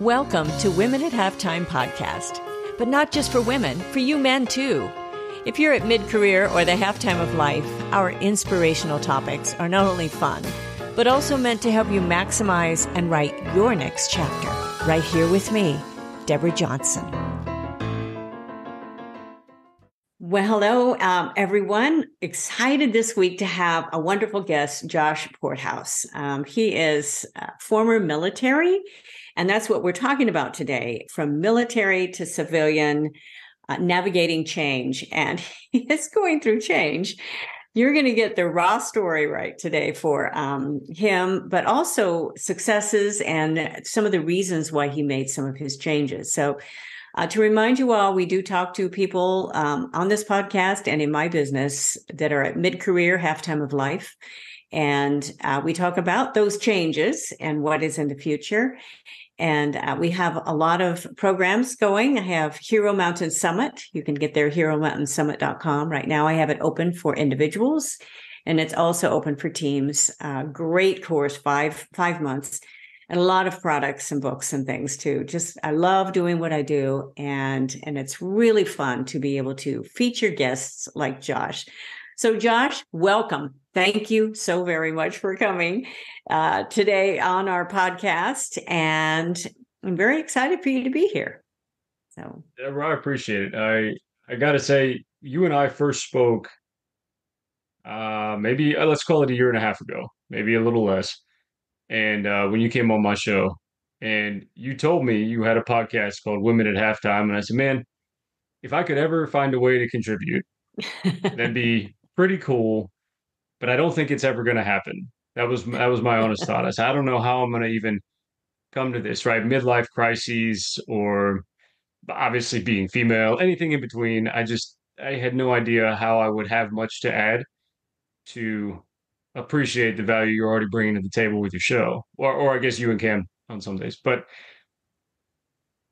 Welcome to Women at Halftime podcast, but not just for women, for you men too. If you're at mid-career or the halftime of life, our inspirational topics are not only fun, but also meant to help you maximize and write your next chapter. Right here with me, Deborah Johnson. Well, hello, everyone. Excited this week to have a wonderful guest, Josh Porthouse. He is former military, and that's what we're talking about today, from military to civilian, navigating change. And he is going through change. You're going to get the raw story right today for him, but also successes and some of the reasons why he made some of his changes. So to remind you all, we do talk to people on this podcast and in my business that are at mid-career, halftime of life. And we talk about those changes and what is in the future. And we have a lot of programs going. I have Hero Mountain Summit. You can get there, heromountainsummit.com. Right now, I have it open for individuals, and it's also open for teams. Great course, five months, and a lot of products and books and things too. I love doing what I do, and it's really fun to be able to feature guests like Josh. So Josh, welcome. Thank you so very much for coming today on our podcast. And I'm very excited for you to be here. So, Deborah, I appreciate it. I got to say, you and I first spoke maybe let's call it a year and a half ago, maybe a little less. And when you came on my show, and you told me you had a podcast called Women at Halftime, and I said, man, if I could ever find a way to contribute, that'd be pretty cool. But I don't think it's ever going to happen. That was my honest thought. I said, I don't know how I'm going to even come to this, right? Midlife crises, or obviously being female, anything in between. I had no idea how I would have much to add to appreciate the value you're already bringing to the table with your show, or I guess you and Cam on some days. But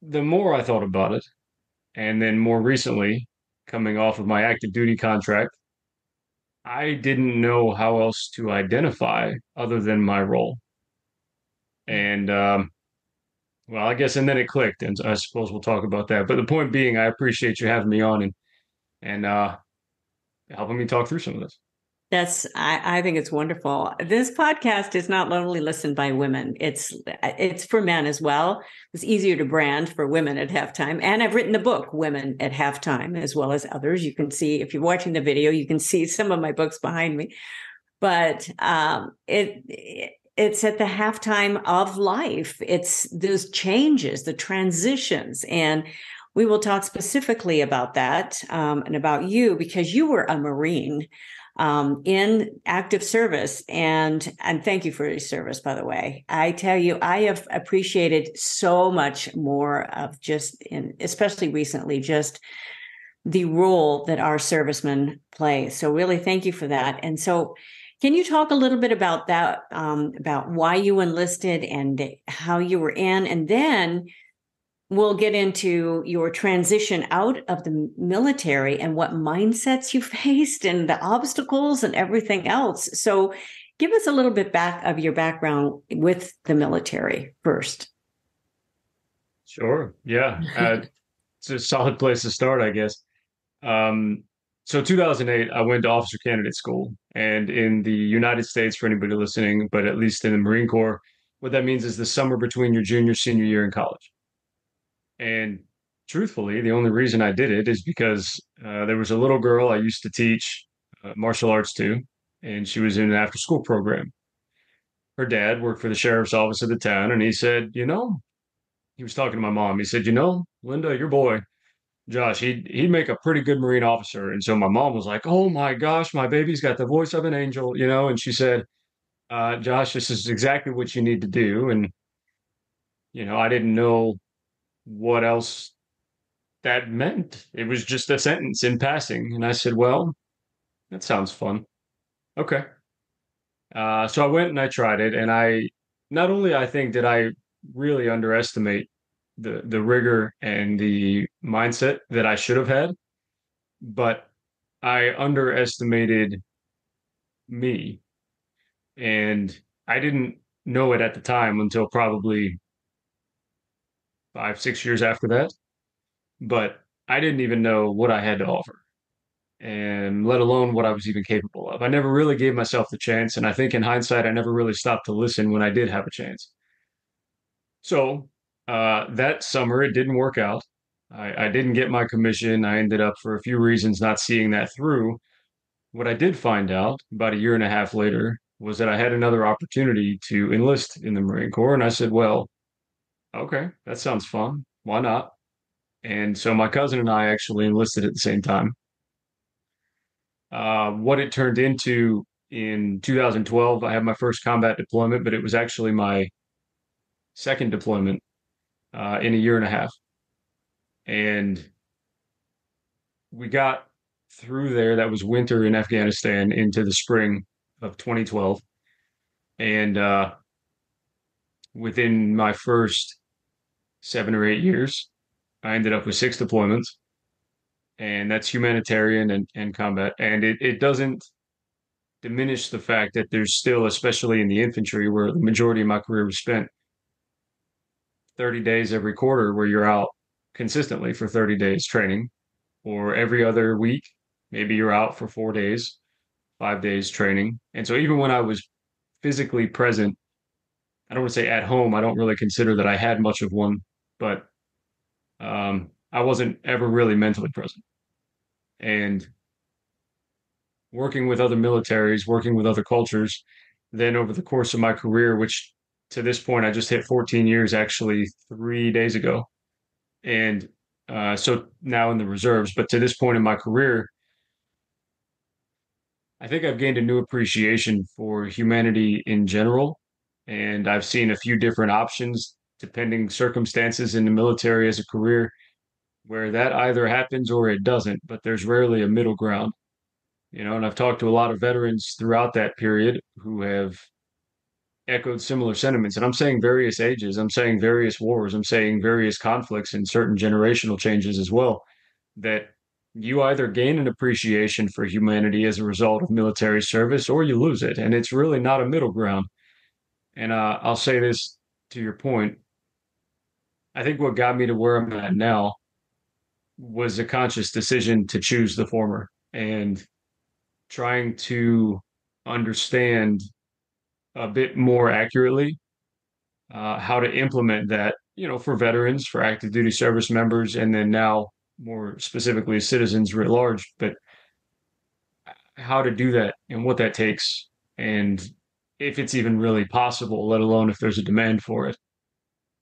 the more I thought about it, and then more recently, coming off of my active duty contract, I didn't know how else to identify other than my role. And well, I guess, and then it clicked, and I suppose we'll talk about that. But the point being, I appreciate you having me on and helping me talk through some of this. I think it's wonderful. This podcast is not only listened by women, it's for men as well. It's easier to brand for women at halftime. And I've written the book, Women at Halftime, as well as others. You can see, if you're watching the video, you can see some of my books behind me. But it's at the halftime of life. It's those changes, the transitions. And we will talk specifically about that and about you, because you were a Marine in active service. And thank you for your service, by the way. I tell you, I have appreciated so much more of especially recently, just the role that our servicemen play. So really, thank you for that. And so can you talk a little bit about that, about why you enlisted and how you were in, and then we'll get into your transition out of the military and what mindsets you faced and the obstacles and everything else. So give us a little bit back of your background with the military first. Sure. Yeah. It's a solid place to start, I guess. So 2008, I went to officer candidate school. And in the United States, for anybody listening, but at least in the Marine Corps, what that means is the summer between your junior, senior year in college. And truthfully, the only reason I did it is because there was a little girl I used to teach martial arts to, and she was in an after school program. Her dad worked for the sheriff's office of the town, and he said, he was talking to my mom. He said, Linda, your boy, Josh, he'd make a pretty good Marine officer. And so my mom was like, oh my gosh, my baby's got the voice of an angel, and she said, Josh, this is exactly what you need to do. And, I didn't know what else that meant. It was just a sentence in passing. And I said, well, that sounds fun. Okay. So I went and I tried it. And not only I think did I really underestimate the rigor and the mindset that I should have had, but I underestimated me. And I didn't know it at the time until probably 5, 6 years after that. But I didn't even know what I had to offer, and let alone what I was even capable of. I never really gave myself the chance. And I think in hindsight, I never really stopped to listen when I did have a chance. So that summer, it didn't work out. I didn't get my commission. I ended up, for a few reasons, not seeing that through. What I did find out about a year and a half later was that I had another opportunity to enlist in the Marine Corps. And I said, well, okay, that sounds fun. Why not? And so my cousin and I actually enlisted at the same time. What it turned into in 2012, I had my first combat deployment, but it was actually my second deployment in a year and a half. And we got through there. That was winter in Afghanistan into the spring of 2012. And within my first 7 or 8 years, I ended up with 6 deployments. And that's humanitarian and combat. And it doesn't diminish the fact that there's still, especially in the infantry, where the majority of my career was spent, 30 days every quarter where you're out consistently for 30 days training, or every other week, maybe you're out for 4 days, 5 days training. And so even when I was physically present, I don't want to say at home, I don't really consider that I had much of one, but I wasn't ever really mentally present. And working with other militaries, working with other cultures, then over the course of my career, which to this point I just hit 14 years actually 3 days ago. And so now in the reserves, but to this point in my career, I think I've gained a new appreciation for humanity in general. And I've seen a few different options depending circumstances in the military as a career where that either happens or it doesn't, but there's rarely a middle ground. And I've talked to a lot of veterans throughout that period who have echoed similar sentiments. And I'm saying various ages, I'm saying various wars, I'm saying various conflicts and certain generational changes as well, that you either gain an appreciation for humanity as a result of military service or you lose it. And it's really not a middle ground. And I'll say this to your point. I think what got me to where I'm at now was a conscious decision to choose the former and trying to understand a bit more accurately how to implement that, for veterans, for active duty service members, and then now more specifically citizens writ large, but how to do that and what that takes, and if it's even really possible, let alone if there's a demand for it.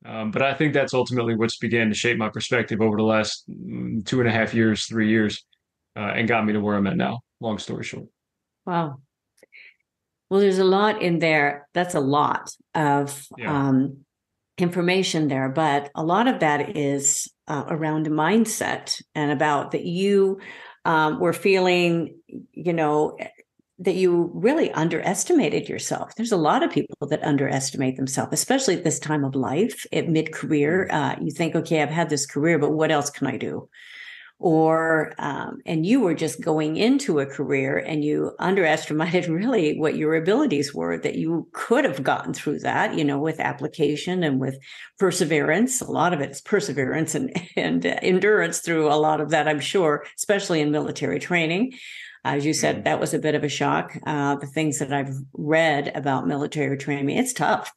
But I think that's ultimately what's began to shape my perspective over the last 2.5 years, 3 years, and got me to where I'm at now. Long story short. Wow. Well, there's a lot in there. That's a lot of Yeah. information there, but a lot of that is around mindset and about that you were feeling, that you really underestimated yourself. There's a lot of people that underestimate themselves, especially at this time of life, at mid-career. You think, okay, I've had this career, but what else can I do? Or and you were just going into a career and you underestimated really what your abilities were, that you could have gotten through that, with application and with perseverance. A lot of it's perseverance and endurance through a lot of that, I'm sure, especially in military training. As you said, that was a bit of a shock. The things that I've read about military training, it's tough.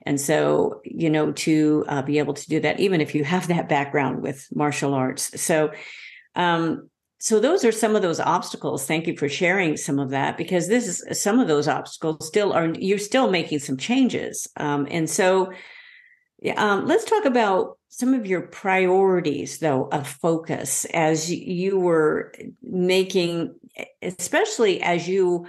And so, to be able to do that, even if you have that background with martial arts. So those are some of those obstacles. Thank you for sharing some of that, because this is some of those obstacles you're still making some changes. And so let's talk about some of your priorities, though, of focus as you were making, especially as you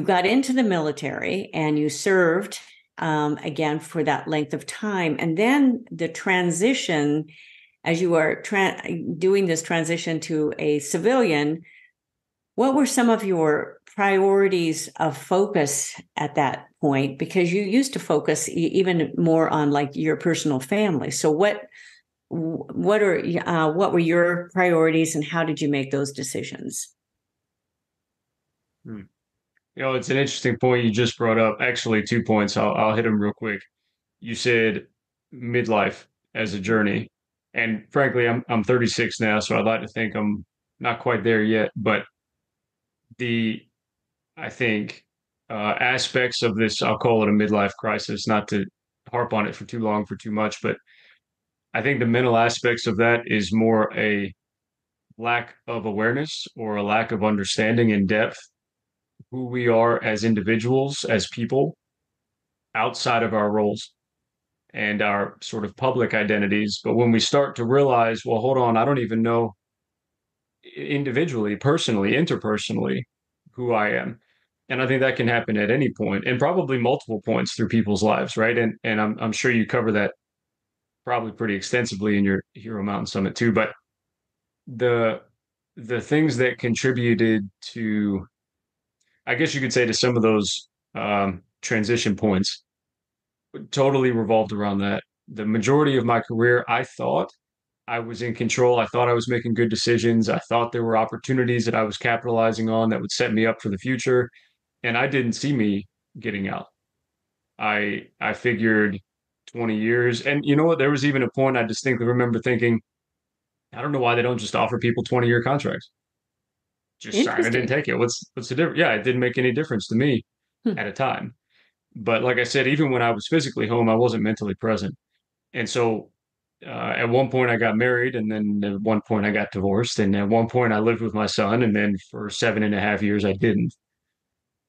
got into the military and you served again for that length of time, and then the transition as you are doing this transition to a civilian. What were some of your priorities of focus at that point? Because you used to focus even more on like your personal family. So what were your priorities, and how did you make those decisions? Hmm. It's an interesting point you just brought up. Actually, 2 points. I'll hit them real quick. You said midlife as a journey. And frankly, I'm 36 now, so I'd like to think I'm not quite there yet. But the I think aspects of this, I'll call it a midlife crisis, not to harp on it for too long, for too much, but I think the mental aspects of that is more a lack of awareness or a lack of understanding in depth who we are as individuals, as people, outside of our roles and our sort of public identities. But when we start to realize, well, hold on, I don't even know individually, personally, interpersonally, who I am. And I think that can happen at any point and probably multiple points through people's lives, right? And I'm sure you cover that probably pretty extensively in your Hero Mountain Summit too. But the the things that contributed to, I guess you could say, to some of those transition points totally revolved around that. The majority of my career, I thought I was in control. I thought I was making good decisions. I thought there were opportunities that I was capitalizing on that would set me up for the future. And I didn't see me getting out. I figured 20 years. And you know what? There was even a point I distinctly remember thinking, I don't know why they don't just offer people 20-year contracts. Just sign it and Interesting. take it. What's the difference? Yeah, it didn't make any difference to me Hmm. at a time. But like I said, even when I was physically home, I wasn't mentally present. And so at one point I got married, and then at one point I got divorced, and at one point I lived with my son, and then for 7.5 years I didn't.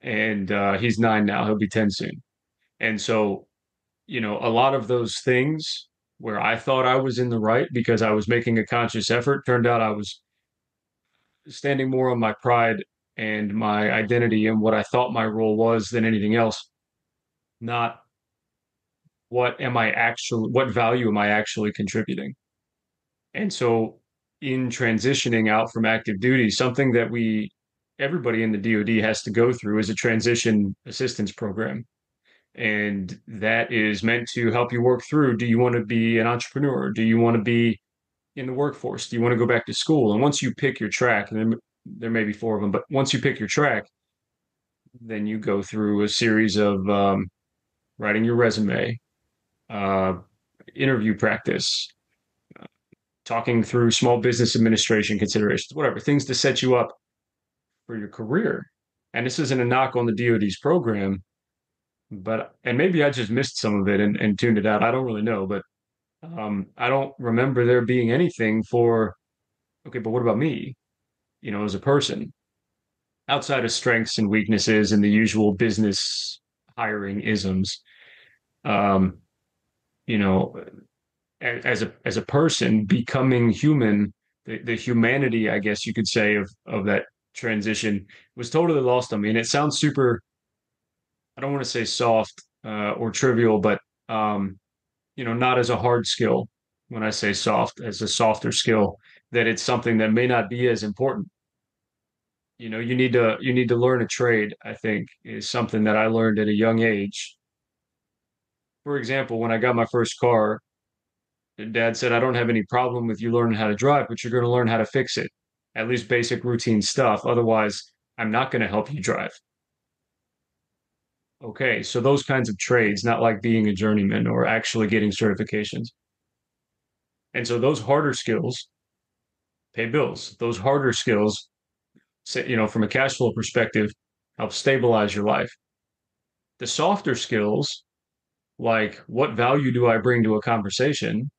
And he's 9 now; he'll be 10 soon. And so, a lot of those things where I thought I was in the right because I was making a conscious effort, turned out I was standing more on my pride and my identity and what I thought my role was than anything else, not what value am I actually contributing? And so in transitioning out from active duty, something that everybody in the DoD has to go through is a transition assistance program. And that is meant to help you work through, do you want to be an entrepreneur? Do you want to be in the workforce? Do you want to go back to school? And once you pick your track, and there may be four of them, but once you pick your track, then you go through a series of writing your resume, uh, interview practice, talking through small business administration considerations, whatever, things to set you up for your career. And this isn't a knock on the DoD's program, and maybe I just missed some of it and tuned it out. I don't really know, but I don't remember there being anything for, okay, but what about me, as a person, outside of strengths and weaknesses and the usual business hiring isms, um, you know, as a person becoming human, the humanity, I guess you could say, of that transition was totally lost on me. And it sounds super, I don't want to say soft or trivial, but not as a hard skill. When I say soft, as a softer skill, that it's something that may not be as important. You need to learn a trade, I think, is something that I learned at a young age. For example, when I got my first car, Dad said, I don't have any problem with you learning how to drive, but you're going to learn how to fix it, at least basic routine stuff. Otherwise, I'm not going to help you drive. Okay, so those kinds of trades, not like being a journeyman or actually getting certifications. And so those harder skills pay bills. Those harder skills, from a cash flow perspective, help stabilize your life. The softer skills, like what value do I bring to a conversation?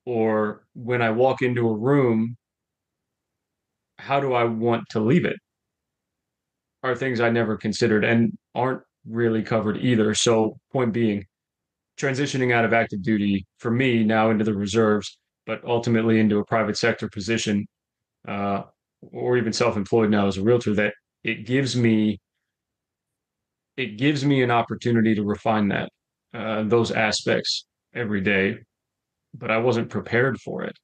Or when I walk into a room, how do I want to leave it? Are things I never considered and aren't really covered either. So, point being, transitioning out of active duty for me now into the reserves, but ultimately into a private sector position, uh, or even self-employed now as a realtor, that it gives me it gives me an opportunity to refine those aspects every day. But I wasn't prepared for it.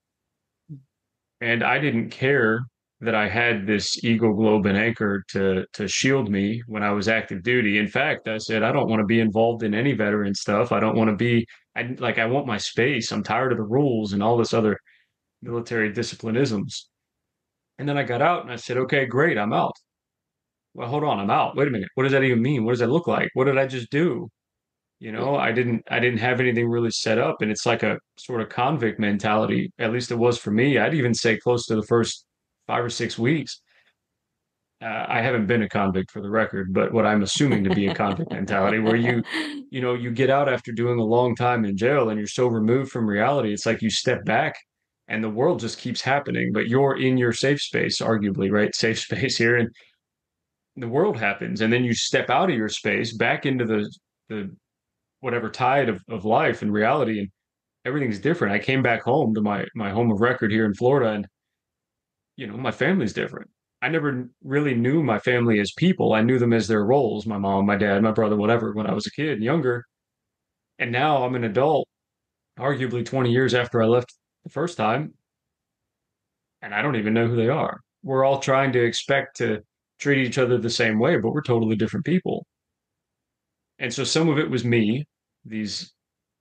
And I didn't care that I had this Eagle Globe and Anchor to shield me when I was active duty. In fact, I said I don't want to be involved in any veteran stuff. I don't want to be I want my space. I'm tired of the rules and all this other military disciplinisms. And then I got out and I said, okay, great, I'm out. Well, hold on, I'm out. Wait a minute. What does that even mean? What does that look like? What did I just do? I didn't have anything really set up, and it's like a sort of convict mentality. At least it was for me. I'd even say close to the first 5 or 6 weeks. I haven't been a convict for the record, but what I'm assuming to be a convict mentality, where you get out after doing a long time in jail and you're so removed from reality, it's like you step back and the world just keeps happening, but you're in your safe space, arguably, right? Safe space here, and the world happens, and then you step out of your space back into the whatever tide of life and reality, and everything's different. I came back home to my home of record here in Florida, and my family's different. I never really knew my family as people. I knew them as their roles, my mom, my dad, my brother, whatever, when I was a kid and younger. And now I'm an adult, arguably 20 years after I left the first time, and I don't even know who they are. We're all trying to expect to treat each other the same way, but we're totally different people. And so some of it was me, these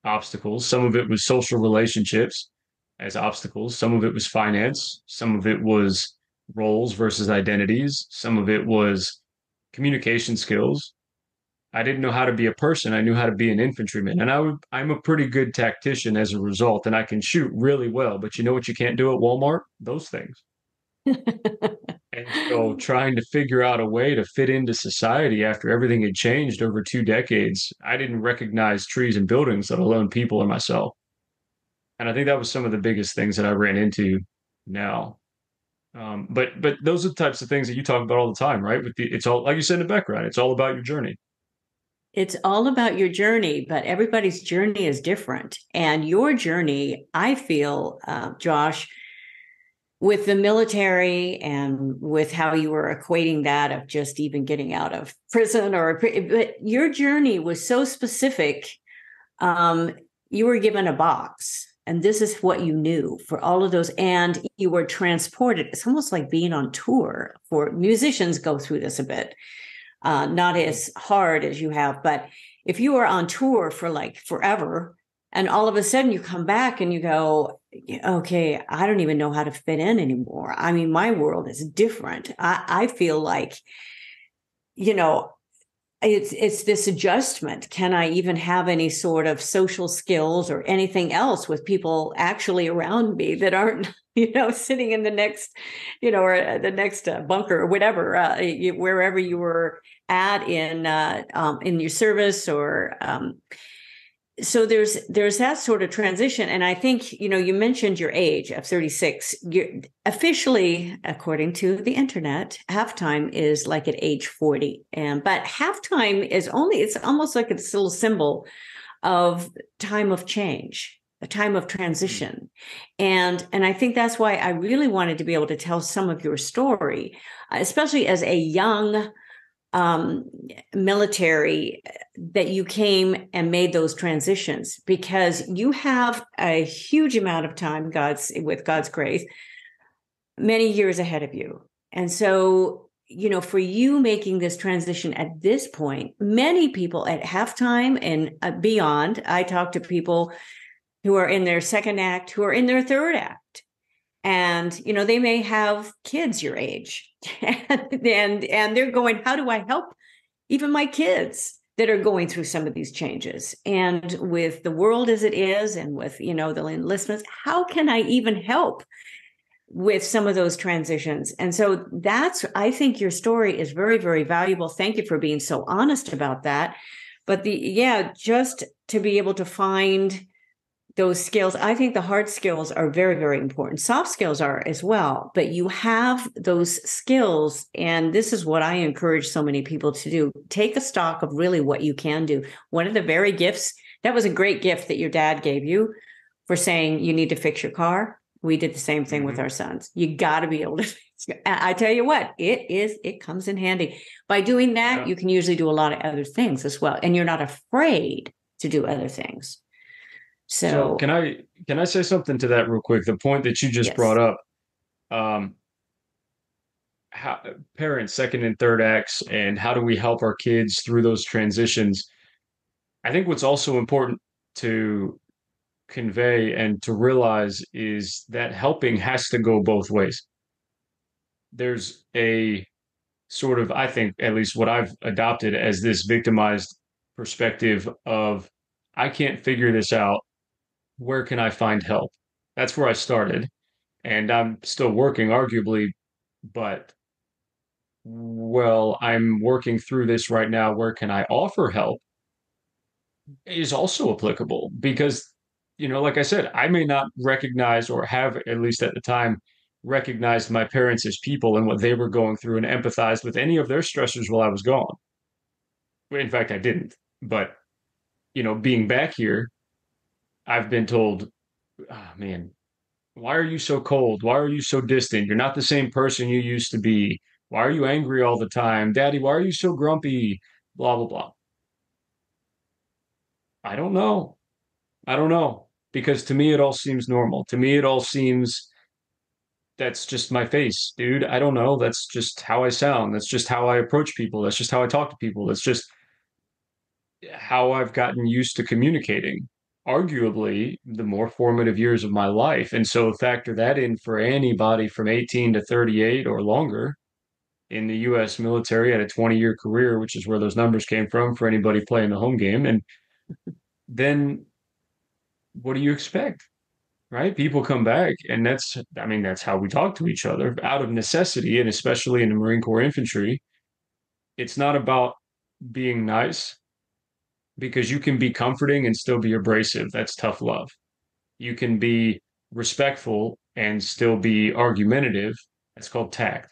obstacles. Some of it was social relationships as obstacles. Some of it was finance. Some of it was roles versus identities. Some of it was communication skills. I didn't know how to be a person. I knew how to be an infantryman. And I'm a pretty good tactician as a result, and I can shoot really well. But you know what you can't do at Walmart? Those things. And so trying to figure out a way to fit into society after everything had changed over 2 decades, I didn't recognize trees and buildings, let alone people or myself. And I think that was some of the biggest things that I ran into now. But those are the types of things that you talk about all the time, right? It's all like you said in the background, it's all about your journey. It's all about your journey, but everybody's journey is different. And your journey, I feel, Josh, with the military and with how you were equating that of just even getting out of prison, but your journey was so specific. You were given a box, and this is what you knew for all of those, and you were transported. It's almost like being on tour. For musicians go through this a bit, not as hard as you have, but if you are on tour for like forever, and all of a sudden you come back and you go, okay, I don't even know how to fit in anymore. I mean, my world is different. I feel like, you know, it's this adjustment. Can I even have any sort of social skills or anything else with people actually around me that aren't, sitting in the next, or the next bunker or whatever, wherever you were at in your service or so there's that sort of transition. And I think, you mentioned your age of 36. You're officially, according to the internet, halftime is like at age 40. But halftime it's almost like it's a little symbol of time of change, a time of transition. And I think that's why I really wanted to be able to tell some of your story, especially as a young military, that you came and made those transitions, because you have a huge amount of time, with God's grace, many years ahead of you. And so, for you making this transition at this point, many people at halftime and beyond, I talk to people who are in their second act, who are in their third act. And, they may have kids your age and they're going, how do I help even my kids that are going through some of these changes? And with the world as it is, and with, the enlistments, how can I even help with some of those transitions? And so I think your story is very, very valuable. Thank you for being so honest about that. But just to be able to find those skills, I think the hard skills are very, very important. Soft skills are as well, but you have those skills. And this is what I encourage so many people to do. Take a stock of really what you can do. One of the very gifts, that was a great gift that your dad gave you for saying you need to fix your car. We did the same thing with our sons. You got to be able to. I tell you what, it comes in handy. By doing that, you can usually do a lot of other things as well. And you're not afraid to do other things. So can I say something to that real quick? The point that you just brought up, how parents, second and third acts, and how do we help our kids through those transitions? I think what's also important to convey and to realize is that helping has to go both ways. There's a sort of, I think, at least what I've adopted as this victimized perspective of I can't figure this out. Where can I find help? That's where I started. And I'm still working, arguably, but well, I'm working through this right now. Where can I offer help is also applicable because, like I said, I may not recognize or have, at least at the time, recognized my parents as people and what they were going through and empathized with any of their stressors while I was gone. In fact, I didn't. But, being back here, I've been told, oh, man, why are you so cold? Why are you so distant? You're not the same person you used to be. Why are you angry all the time? Daddy, why are you so grumpy? Blah, blah, blah. I don't know. I don't know. Because to me, it all seems normal. To me, it all seems that's just my face, dude. I don't know. That's just how I sound. That's just how I approach people. That's just how I talk to people. That's just how I've gotten used to communicating, arguably the more formative years of my life. And so factor that in for anybody from 18 to 38 or longer in the US military at a 20-year career, which is where those numbers came from for anybody playing the home game. And then what do you expect? Right? People come back, and that's how we talk to each other out of necessity, and especially in the Marine Corps infantry. It's not about being nice because you can be comforting and still be abrasive. That's tough love. You can be respectful and still be argumentative. That's called tact.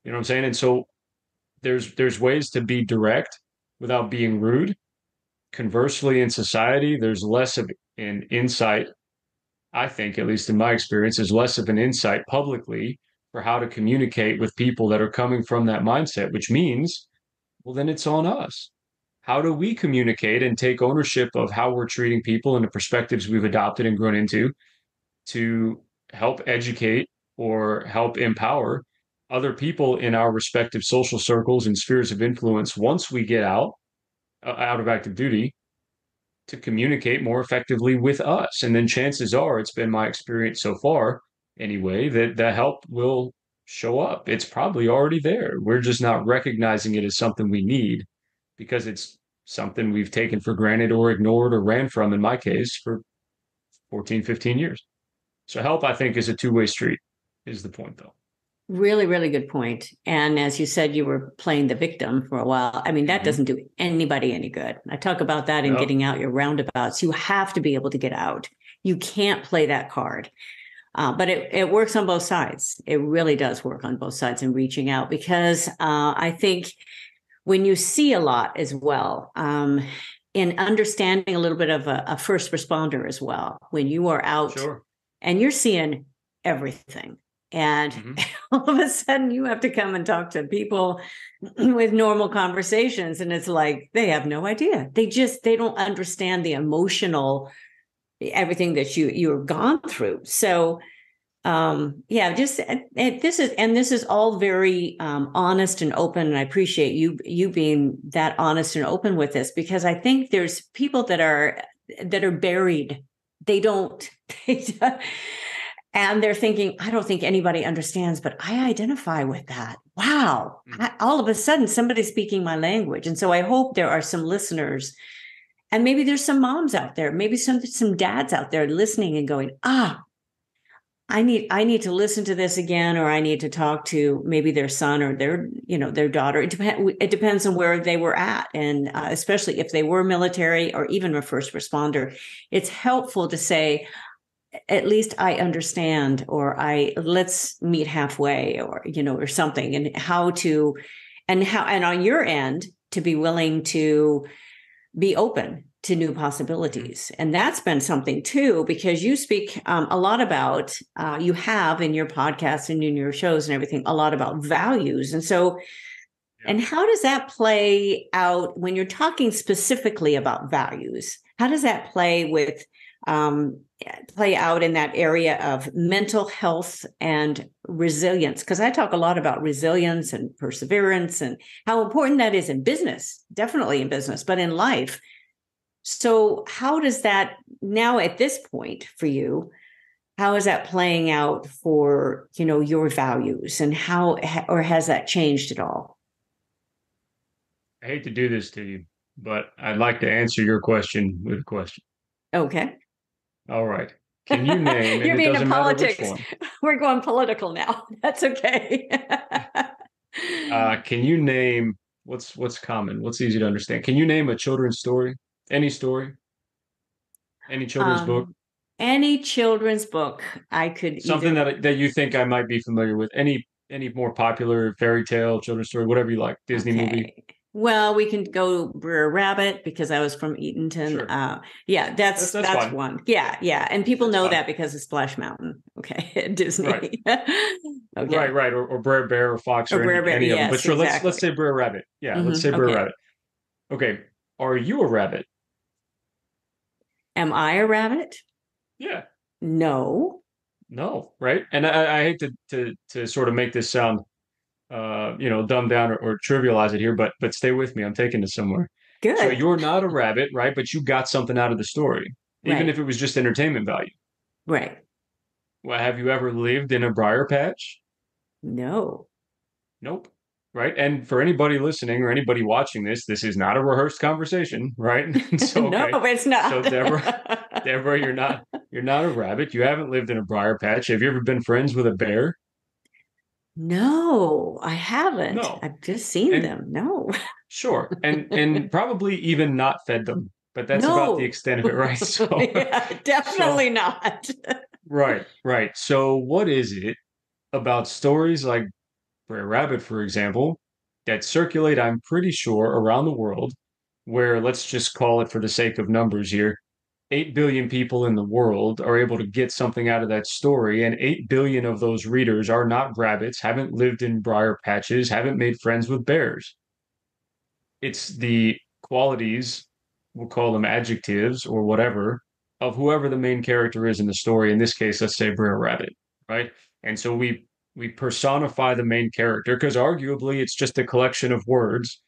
You know what I'm saying? And so there's ways to be direct without being rude. Conversely, in society, there's less of an insight. I think, at least in my experience, is less of an insight publicly for how to communicate with people that are coming from that mindset, which means, well, then it's on us. How do we communicate and take ownership of how we're treating people and the perspectives we've adopted and grown into to help educate or help empower other people in our respective social circles and spheres of influence once we get out of active duty to communicate more effectively with us. And then chances are, it's been my experience so far anyway, that the help will show up. It's probably already there. We're just not recognizing it as something we need because it's something we've taken for granted or ignored or ran from, in my case, for 14, 15 years. So help, I think, is a two-way street, is the point, though. Really, really good point. And as you said, you were playing the victim for a while. I mean, that Mm-hmm. doesn't do anybody any good. I talk about that in No. getting out your roundabouts. You have to be able to get out. You can't play that card. But it works on both sides. It really does work on both sides in reaching out because I think when you see a lot as well, in understanding a little bit of a first responder as well, when you are out Sure. and you're seeing everything. And Mm-hmm. all of a sudden you have to come and talk to people with normal conversations. And it's like, they have no idea. They don't understand the emotional, everything that you've gone through. So yeah, just this is all very honest and open. And I appreciate you being that honest and open with this, because I think there's people that are buried. They don't, and they're thinking, I don't think anybody understands, but I identify with that. Wow. All of a sudden, somebody's speaking my language. And so I hope there are some listeners, and maybe there's some moms out there, maybe some dads out there listening and going, I need to listen to this again, or I need to talk to maybe their son or their daughter. It depends on where they were at. And especially if they were military or even a first responder, it's helpful to say, at least I understand, or let's meet halfway, or something, and and on your end to be willing to be open to new possibilities. And that's been something too, because you speak a lot about, you have in your podcast and in your shows and everything, a lot about values. And so, Yeah. and how does that play out when you're talking specifically about values? How does that play out in that area of mental health and resilience? Because I talk a lot about resilience and perseverance and how important that is in business, definitely in business, but in life. So how does that now at this point for you, how is that playing out for, your values, and or has that changed at all? I hate to do this to you. but I'd like to answer your question with a question. Okay. All right. Can you name, and You're it being in doesn't matter which politics. one, We're going political now. That's okay. can you name what's common? What's easy to understand? Can you name a children's story, any children's book, um, any children's book I could something either. that you think I might be familiar with? Any more popular fairy tale, children's story, whatever you like, Disney movie? Okay. Well, we can go Brer Rabbit because I was from Eatonton. Sure. Yeah, That's that's that's fine. one. Yeah, yeah, and people That's know fine. that because of Splash Mountain. Okay, at Right. Disney. Right, Okay, right. Or Brer Bear or Fox or or Brer Bear. any of them. But Yes, sure, let's exactly. say Brer Rabbit. Yeah, let's say Brer Okay. Rabbit. Okay. Are you a rabbit? Am I a rabbit? Yeah. No. No, right? And I hate to sort of make this sound dumbed down or trivialize it here, but stay with me. I'm taking this somewhere. So Good. you're not a rabbit, right? But you got something out of the story, even if Right. it was just entertainment value. Right. Well, have you ever lived in a briar patch? No. Nope. Right. And for anybody listening or anybody watching this, this is not a rehearsed conversation, right? So No, okay. it's So not. Deborah, you're not a rabbit. You haven't lived in a briar patch. Have you ever been friends with a bear? No, I haven't. No. I've just seen And them. No. sure. And probably even not fed them, but that's about the No. extent of it, right? So Yeah, so definitely not. right, right. So what is it about stories like Brer Rabbit, for example, that circulate, I'm pretty sure, around the world, where let's just call it for the sake of numbers here, 8 billion people in the world are able to get something out of that story, and 8 billion of those readers are not rabbits, haven't lived in briar patches, haven't made friends with bears. It's the qualities, we'll call them adjectives or whatever, of whoever the main character is in the story. In this case, let's say Brer Rabbit, right? And so we personify the main character because arguably it's just a collection of words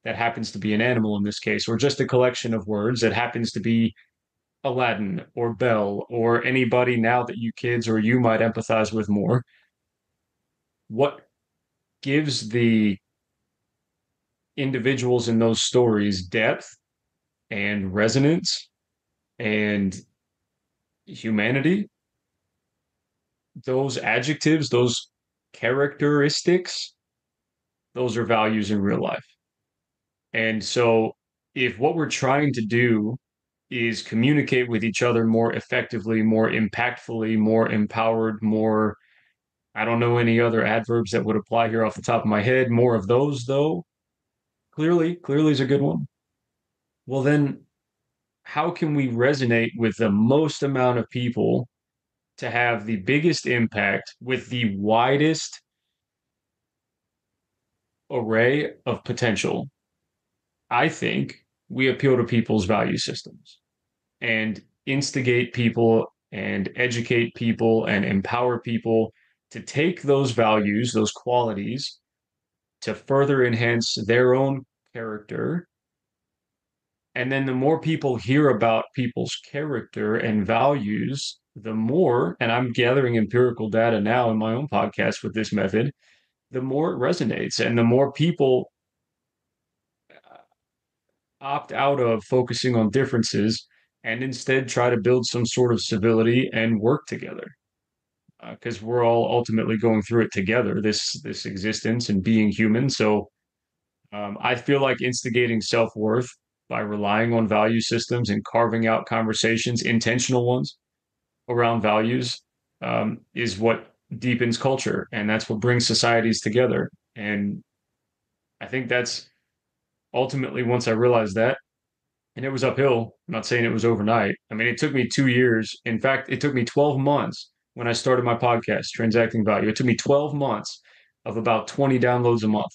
that happens to be an animal in this case, or just a collection of words that happens to be Aladdin or Belle or anybody now that you kids or you might empathize with more. What gives the individuals in those stories depth and resonance and humanity, those adjectives, those characteristics, those are values in real life. And so, if what we're trying to do is communicate with each other more effectively, more impactfully, more empowered, more, I don't know any other adverbs that would apply here off the top of my head, more of those though, clearly is a good one. Well, then how can we resonate with the most amount of people to have the biggest impact with the widest array of potential? I think we appeal to people's value systems and instigate people and educate people and empower people to take those values, those qualities, to further enhance their own character. And then the more people hear about people's character and values, the more, and I'm gathering empirical data now in my own podcast with this method, the more it resonates and the more people opt out of focusing on differences and instead try to build some sort of civility and work together because we're all ultimately going through it together, this existence and being human. So I feel like instigating self-worth by relying on value systems and carving out conversations, intentional ones around values, is what deepens culture, and that's what brings societies together. And I think that's ultimately once I realized that, and it was uphill. I'm not saying it was overnight. I mean, it took me 2 years. In fact, it took me 12 months when I started my podcast, Transacting Value. It took me 12 months of about 20 downloads a month.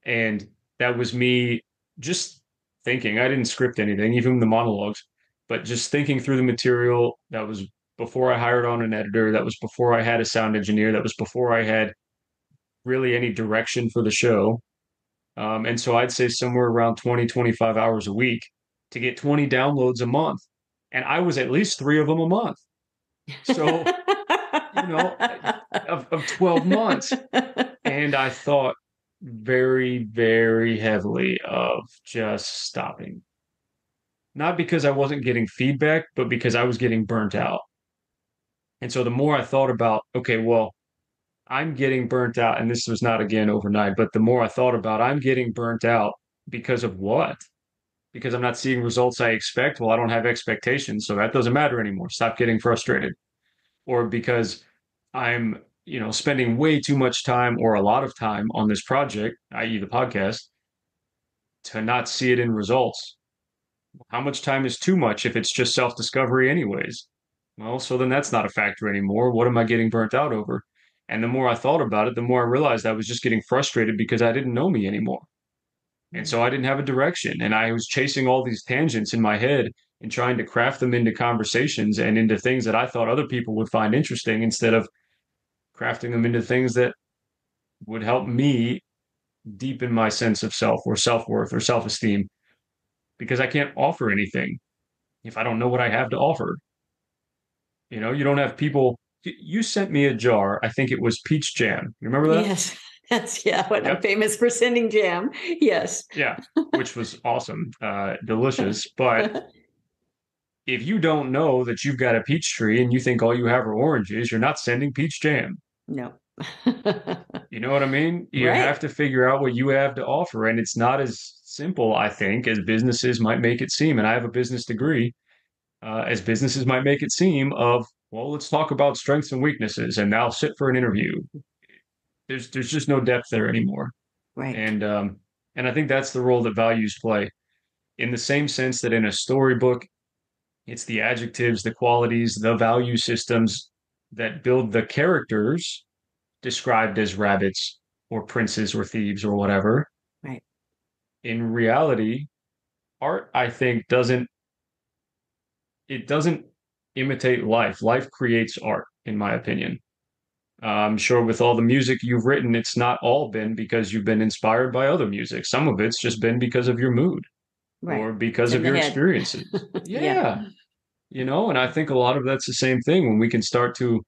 And that was me just thinking. I didn't script anything, even the monologues, but just thinking through the material. That was before I hired on an editor. That was before I had a sound engineer. That was before I had really any direction for the show. And so I'd say somewhere around 20, 25 hours a week to get 20 downloads a month. And I was at least three of them a month. So, you know, of 12 months. And I thought, very, very heavily of just stopping. Not because I wasn't getting feedback, but because I was getting burnt out. And so the more I thought about, okay, well, I'm getting burnt out, and this was not again overnight, but the more I thought about I'm getting burnt out because of what? Because I'm not seeing results I expect. Well, I don't have expectations, so that doesn't matter anymore. Stop getting frustrated. Or because I'm, spending way too much time or a lot of time on this project, i.e., the podcast, to not see it in results. How much time is too much if it's just self-discovery anyways? Well, so then that's not a factor anymore. What am I getting burnt out over? And the more I thought about it, the more I realized I was just getting frustrated because I didn't know me anymore. And so I didn't have a direction. And I was chasing all these tangents in my head and trying to craft them into conversations and into things that I thought other people would find interesting instead of crafting them into things that would help me deepen my sense of self or self-worth or self-esteem because I can't offer anything if I don't know what I have to offer. You don't have people. You sent me a jar. I think it was peach jam. You remember that? Yes, that's what I'm Yep. famous for sending jam. Yes. Yeah, which was awesome, delicious. But if you don't know that you've got a peach tree and you think all you have are oranges, you're not sending peach jam. No. You know what I mean? You have Right. to figure out what you have to offer. And it's not as simple, I think, as businesses might make it seem. And I have a business degree, as businesses might make it seem of, well, let's talk about strengths and weaknesses and now sit for an interview. There's just no depth there anymore. Right. And I think that's the role that values play. In the same sense that in a storybook, it's the adjectives, the qualities, the value systems that build the characters described as rabbits or princes or thieves or whatever. Right. In reality, art, I think, doesn't imitate life. Life creates art, in my opinion. I'm sure with all the music you've written, it's not all been because you've been inspired by other music. Some of it's just been because of your mood Right. or It's because in of the your head. experiences. Yeah. Yeah, and I think a lot of that's the same thing when we can start to,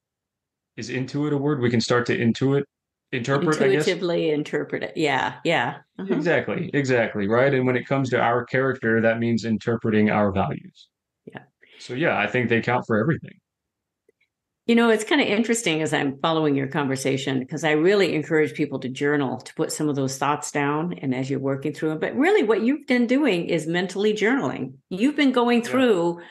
is intuit a word? We can start to interpret, I guess. Intuitively interpret it. Yeah. Yeah. Uh-huh. Exactly, right? And when it comes to our character, that means interpreting our values. Yeah. So yeah, I think they count for everything. It's kind of interesting as I'm following your conversation because I really encourage people to journal, to put some of those thoughts down and as you're working through them. But really, what you've been doing is mentally journaling. You've been going Yeah. through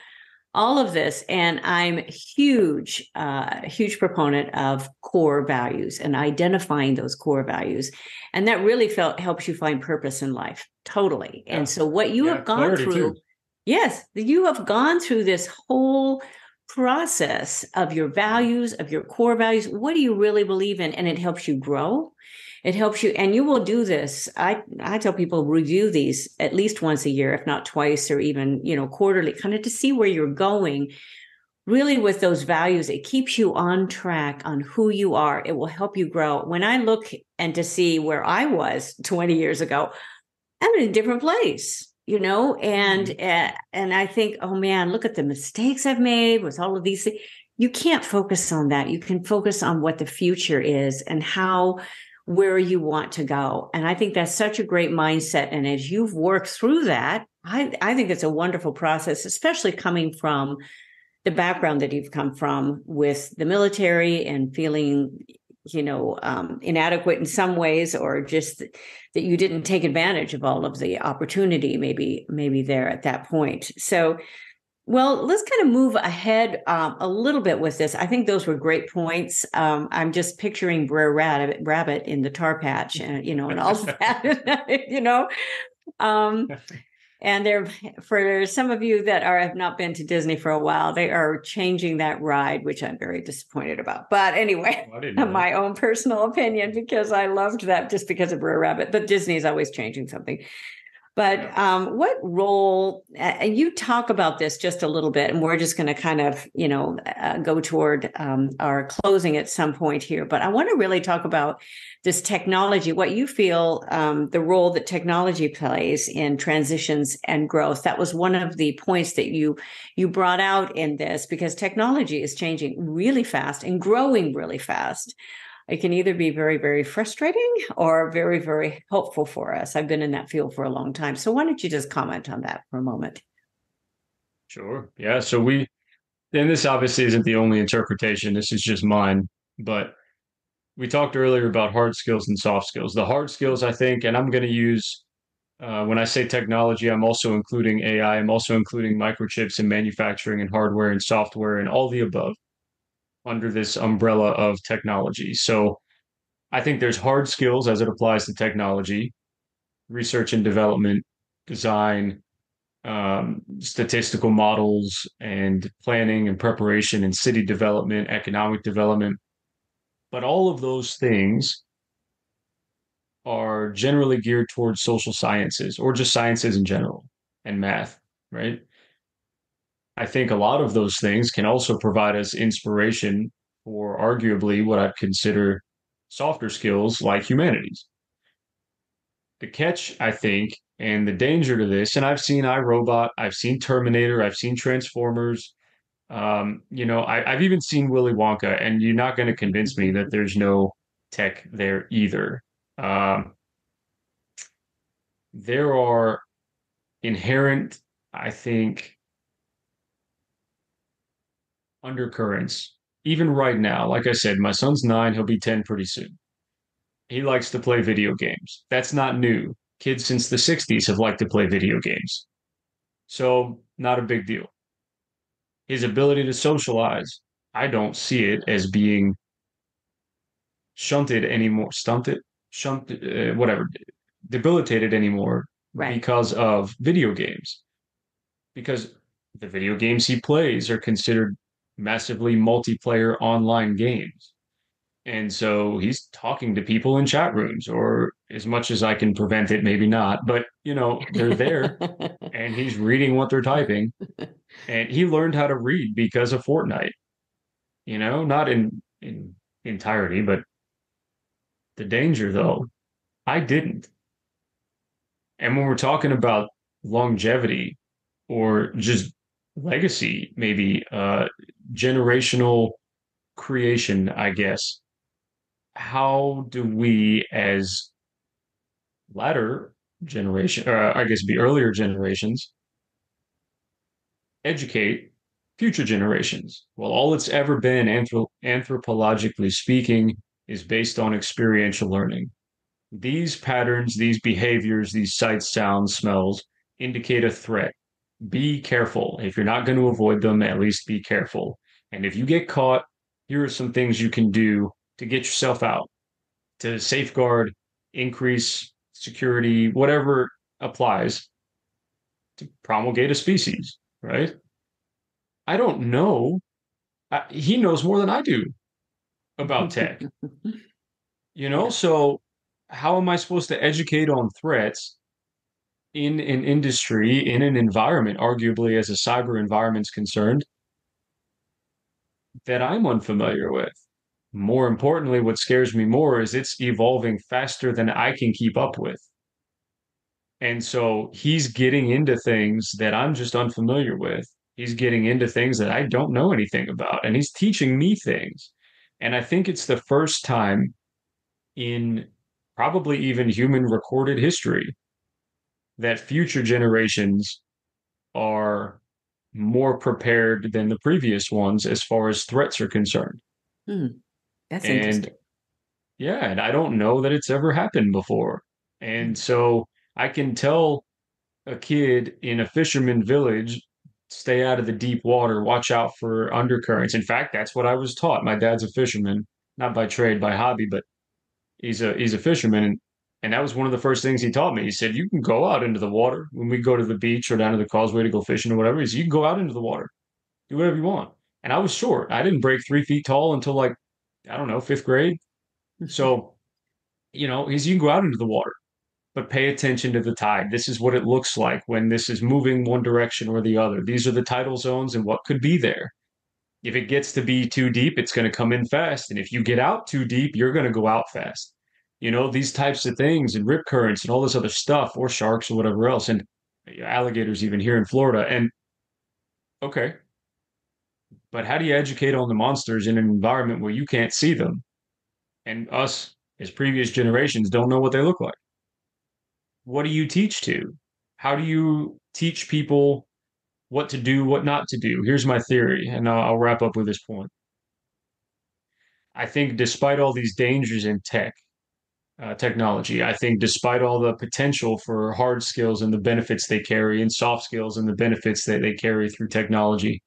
all of this, and I'm huge proponent of core values and identifying those core values, and that really helps you find purpose in life. Totally. And Yeah. so, what you Yeah. have gone Clarity too. through, yes, you have gone through this whole process of your values, of your core values. What do you really believe in? And it helps you grow. It helps you, and you will do this. I tell people review these at least once a year, if not twice, or even quarterly, kind of to see where you're going. Really, with those values, it keeps you on track on who you are. It will help you grow. When I look and to see where I was 20 years ago, I'm in a different place, and Mhm. and I think, oh man, look at the mistakes I've made with all of these things. You can't focus on that. You can focus on what the future is and where you want to go. And I think that's such a great mindset. And as you've worked through that, I think it's a wonderful process, especially coming from the background that you've come from with the military and feeling inadequate in some ways, or just that you didn't take advantage of all of the opportunity maybe there at that point. So, well, let's kind of move ahead a little bit with this. I think those were great points. I'm just picturing Brer Rabbit in the tar patch, and all of that, Um, and there, for some of you that have not been to Disney for a while, they are changing that ride, which I'm very disappointed about. But anyway, Oh, I didn't know that. my own personal opinion, because I loved that just because of Brer Rabbit. But Disney is always changing something. But Yeah. what role, and you talk about this just a little bit, and we're just going to kind of, go toward our closing at some point here. But I want to really talk about this technology, what you feel the role that technology plays in transitions and growth. That was one of the points that you brought out in this, because technology is changing really fast and growing really fast. it can either be very, very frustrating or very, very helpful for us. I've been in that field for a long time. So why don't you just comment on that for a moment? Sure. Yeah. And this obviously isn't the only interpretation. This is just mine. But we talked earlier about hard skills and soft skills. The hard skills, I think, and I'm going to use, when I say technology, I'm also including AI. I'm also including microchips and manufacturing and hardware and software and all the above under this umbrella of technology. So I think there's hard skills as it applies to technology, research and development, design, statistical models, and planning and preparation and city development, economic development. But all of those things are generally geared towards social sciences or just sciences in general and math, right? I think a lot of those things can also provide us inspiration for arguably what I'd consider softer skills like humanities. The catch, I think, and the danger to this, and I've seen iRobot, I've seen Terminator, I've seen Transformers, I've even seen Willy Wonka, and you're not going to convince me that there's no tech there either. Um, there are inherent, I think, undercurrents. Even right now, like I said, my son's 9, he'll be 10 pretty soon. He likes to play video games. That's not new. Kids since the 60s have liked to play video games. So, not a big deal. His ability to socialize, I don't see it as being shunted anymore, whatever, debilitated anymore Right. because of video games. Because the video games he plays are considered massively multiplayer online games. And so he's talking to people in chat rooms, or as much as I can prevent it, maybe not, but they're there and he's reading what they're typing. And he learned how to read because of Fortnite, not in entirety, but the danger though, I didn't. And when we're talking about longevity or just legacy, maybe generational creation, I guess, how do we as latter generation, or I guess be earlier generations, educate future generations? Well, all it's ever been, anthropologically speaking, is based on experiential learning. These patterns, these behaviors, these sights, sounds, smells indicate a threat. Be careful. If you're not going to avoid them, at least be careful. And if you get caught, here are some things you can do to get yourself out, to safeguard, increase security, whatever applies to promulgate a species, right? I don't know. He knows more than I do about tech, Yeah. So how am I supposed to educate on threats in an industry, in an environment, arguably as a cyber environment's concerned, that I'm unfamiliar with? More importantly, what scares me more is it's evolving faster than I can keep up with. And so he's getting into things that I'm just unfamiliar with. He's getting into things that I don't know anything about, and he's teaching me things. And I think it's the first time in probably even human recorded history that future generations are more prepared than the previous ones as far as threats are concerned. Hmm, that's And interesting. yeah, and I don't know that it's ever happened before. And so I can tell a kid in a fisherman village, stay out of the deep water, watch out for undercurrents. In fact, that's what I was taught. My dad's a fisherman, not by trade, by hobby, but he's a fisherman. And that was one of the first things he taught me. He said, you can go out into the water when we go to the beach or down to the causeway to go fishing or whatever. He said, you can go out into the water, do whatever you want. And I was short. I didn't break 3 feet tall until like, I don't know, fifth grade. So, you can go out into the water, but pay attention to the tide. This is what it looks like when this is moving one direction or the other. These are the tidal zones and what could be there. If it gets to be too deep, it's going to come in fast. And if you get out too deep, you're going to go out fast. These types of things and rip currents and all this other stuff, or sharks or whatever else, and alligators even here in Florida. And okay, but how do you educate on the monsters in an environment where you can't see them? And us, as previous generations, don't know what they look like. What do you teach to? How do you teach people what to do, what not to do? Here's my theory, and I'll wrap up with this point. I think despite all these dangers in technology, I think despite all the potential for hard skills and the benefits they carry, and soft skills and the benefits that they carry through technology,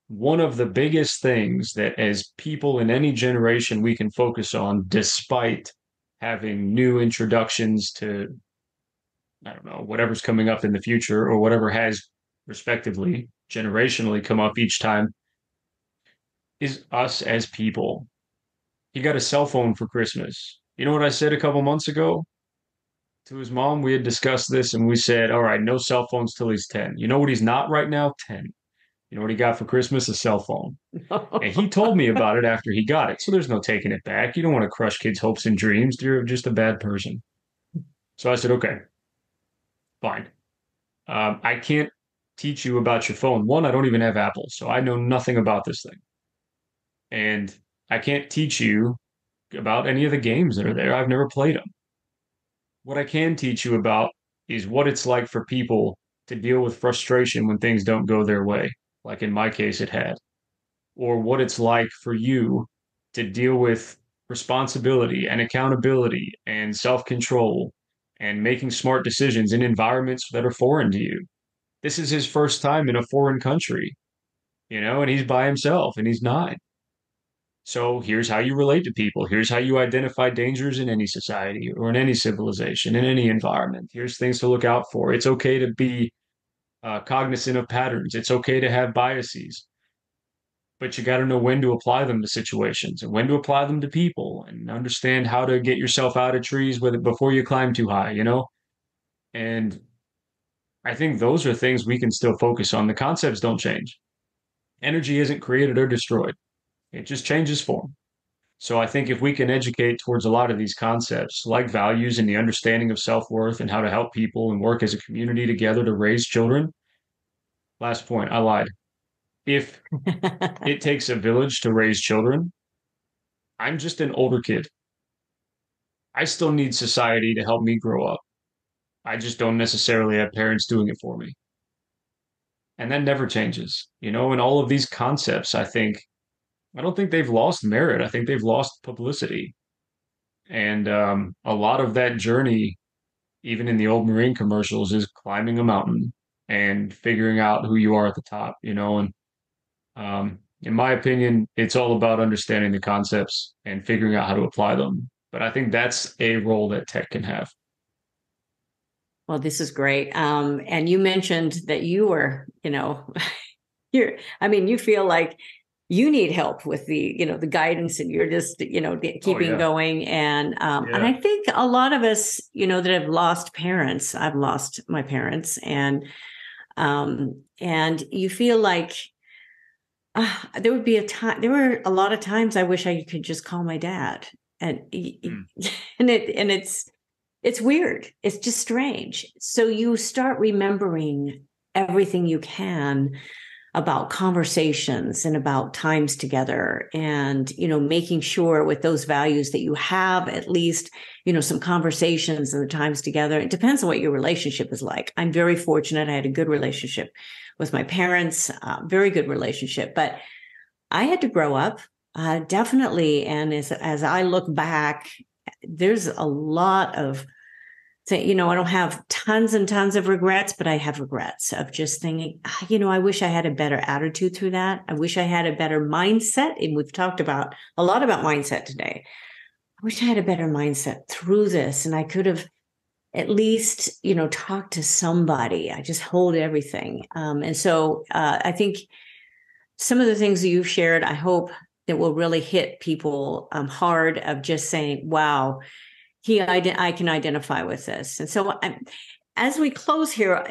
one of the biggest things that as people in any generation we can focus on, despite having new introductions to, I don't know, whatever's coming up in the future or whatever has respectively generationally come up each time, is us as people. He got a cell phone for Christmas. You know what I said a couple months ago to his mom? We had discussed this and we said, all right, no cell phones till he's 10. You know what he's not right now? 10. You know what he got for Christmas? A cell phone. And he told me about it after he got it. So there's no taking it back. You don't want to crush kids' hopes and dreams. You're just a bad person. So I said, okay, fine. I can't teach you about your phone. One, I don't even have Apple, so I know nothing about this thing. And I can't teach you about any of the games that are there. I've never played them. What I can teach you about is what it's like for people to deal with frustration when things don't go their way, like in my case it had, or what it's like for you to deal with responsibility and accountability and self-control and making smart decisions in environments that are foreign to you. This is his first time in a foreign country, and he's by himself and he's nine. So here's how you relate to people. Here's how you identify dangers in any society or in any civilization, in any environment. Here's things to look out for. It's okay to be cognizant of patterns. It's okay to have biases, but you got to know when to apply them to situations and when to apply them to people and understand how to get yourself out of trees with it before you climb too high. And I think those are things we can still focus on. The concepts don't change. Energy isn't created or destroyed. It just changes form. So I think if we can educate towards a lot of these concepts, like values and the understanding of self-worth and how to help people and work as a community together to raise children. Last point, I lied. If it takes a village to raise children, I'm just an older kid. I still need society to help me grow up. I just don't necessarily have parents doing it for me. And that never changes. And all of these concepts, I don't think they've lost merit. I think they've lost publicity. And a lot of that journey, even in the old Marine commercials, is climbing a mountain and figuring out who you are at the top. And in my opinion, it's all about understanding the concepts and figuring out how to apply them. But I think that's a role that tech can have. Well, this is great. And you mentioned that you were, you feel like you need help with the guidance, and you're just, keeping going. And I think a lot of us, that have lost parents, I've lost my parents, and you feel like there would be there were a lot of times I wish I could just call my dad, and it's weird. It's just strange. So you start remembering everything you can about conversations and about times together, and, making sure with those values that you have at least, some conversations and the times together. It depends on what your relationship is like. I'm very fortunate. I had a good relationship with my parents, very good relationship, but I had to grow up, definitely. And as I look back, there's a lot of, I don't have tons and tons of regrets, but I have regrets of just thinking, I wish I had a better attitude through that. I wish I had a better mindset. And we've talked about a lot about mindset today. I wish I had a better mindset through this, and I could have at least, talked to somebody. I just hold everything. And so I think some of the things that you've shared, I hope that will really hit people hard, of just saying, wow, I can identify with this. And so as we close here,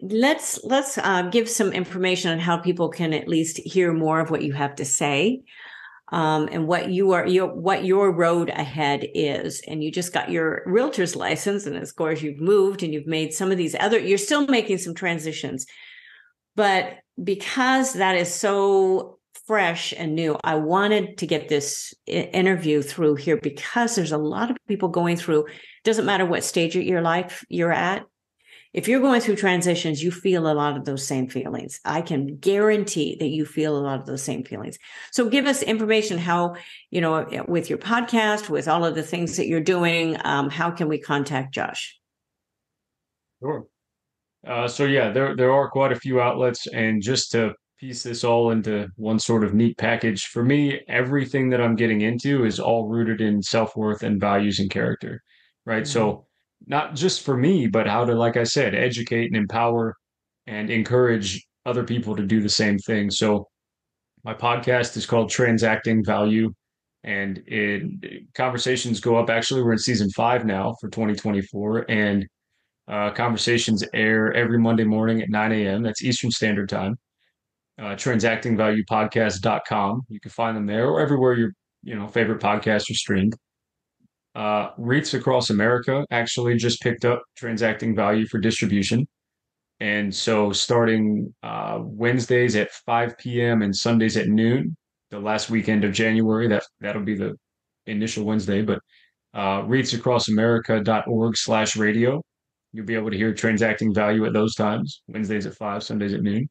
let's give some information on how people can at least hear more of what you have to say, and what your road ahead is. And you just got your realtor's license, and of course you've moved and you've made some of these you're still making some transitions, but because that is so fresh and new. I wanted to get this interview through here because there's a lot of people going through, doesn't matter what stage of your life you're at. If you're going through transitions, you feel a lot of those same feelings. I can guarantee that you feel a lot of those same feelings. So give us information how, with your podcast, with all of the things that you're doing, how can we contact Josh? Sure. So yeah, there are quite a few outlets, and just to piece this all into one sort of neat package, for me, everything that I'm getting into is all rooted in self-worth and values and character, right? Mm-hmm. So not just for me, but how to, like I said, educate and empower and encourage other people to do the same thing. So my podcast is called Transacting Value, and conversations go up. Actually, we're in season 5 now for 2024, and conversations air every Monday morning at 9 a.m. That's Eastern Standard Time. Transactingvaluepodcast.com. You can find them there or everywhere your favorite podcasts are streamed. REITs across America actually just picked up Transacting Value for distribution. And so starting Wednesdays at 5 p.m. and Sundays at noon, the last weekend of January, that'll be the initial Wednesday, but REITsacrossamerica.org/radio. You'll be able to hear Transacting Value at those times, Wednesdays at 5, Sundays at noon.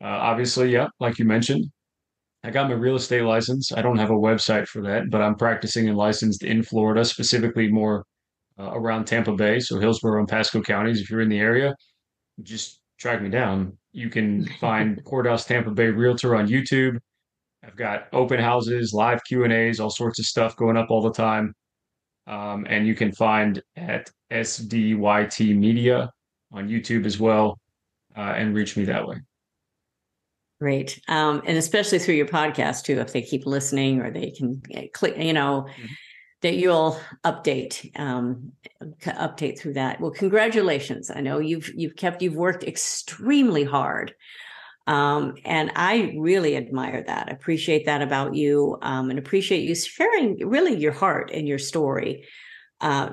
Obviously, yeah, like you mentioned, I got my real estate license. I don't have a website for that, but I'm practicing and licensed in Florida, specifically more around Tampa Bay, so Hillsborough and Pasco counties. If you're in the area, just track me down. You can find Courthouse Tampa Bay Realtor on YouTube. I've got open houses, live Q&As, all sorts of stuff going up all the time. And you can find at SDYT Media on YouTube as well, and reach me that way. Great. And especially through your podcast too, if they keep listening or they can click, that you'll update through that. Well, congratulations. I know you've worked extremely hard. And I really admire that. I appreciate that about you, and appreciate you sharing really your heart and your story,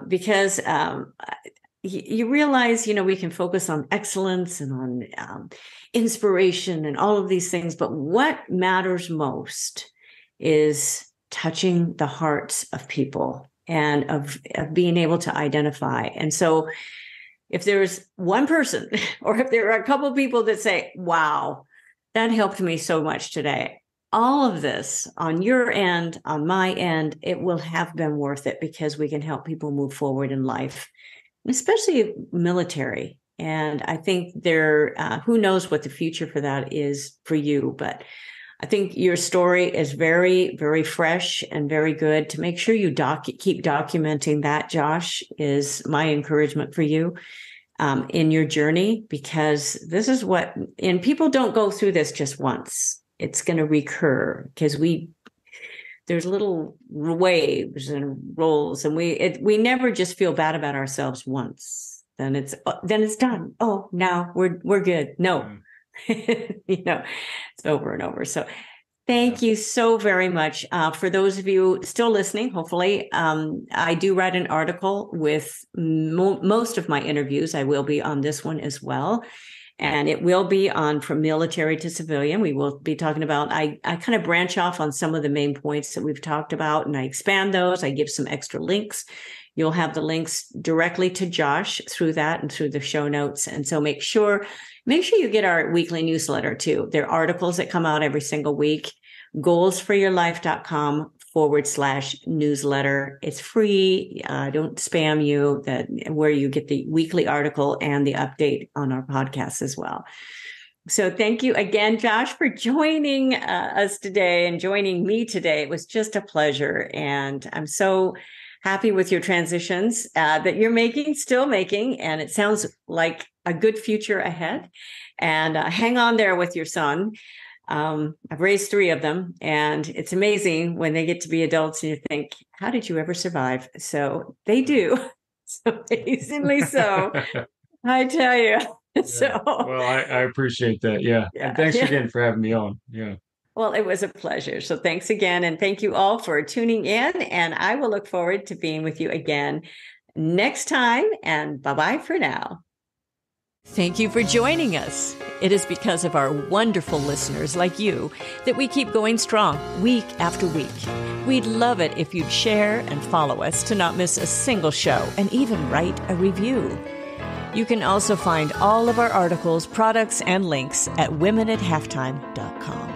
because you realize, we can focus on excellence and on inspiration and all of these things, but what matters most is touching the hearts of people and of being able to identify. And so if there's one person or if there are a couple of people that say, wow, that helped me so much today, all of this on your end, on my end, it will have been worth it because we can help people move forward in life, especially military. And I think who knows what the future for that is for you, but I think your story is very, very fresh and very good. To make sure you keep documenting that, Josh, is my encouragement for you in your journey, because this is and people don't go through this just once. It's going to recur because there's little waves and rolls, and we never just feel bad about ourselves once. Then it's done. Oh, now we're good. No, it's over and over. So thank you so very much. For those of you still listening, hopefully, I do write an article with most of my interviews. I will be on this one as well. And it will be on from military to civilian. We will be talking about, I kind of branch off on some of the main points that we've talked about, and I expand those. I give some extra links. You'll have the links directly to Josh through that and through the show notes. And so make sure you get our weekly newsletter too. There are articles that come out every single week. goalsforyourlife.com/newsletter. It's free. Don't spam you. Where you get the weekly article and the update on our podcast as well. So thank you again, Josh, for joining us today and joining me today. It was just a pleasure. And I'm so happy with your transitions that you're still making. And it sounds like a good future ahead. And hang on there with your son. I've raised 3 of them, and it's amazing when they get to be adults and you think, how did you ever survive? So they do. So amazingly so, I tell you. Yeah. So, well, I appreciate that. Yeah. And thanks again for having me on. Yeah. Well, it was a pleasure. So thanks again. And thank you all for tuning in. And I will look forward to being with you again next time. And bye-bye for now. Thank you for joining us. It is because of our wonderful listeners like you that we keep going strong week after week. We'd love it if you'd share and follow us to not miss a single show and even write a review. You can also find all of our articles, products, and links at womenathalftime.com.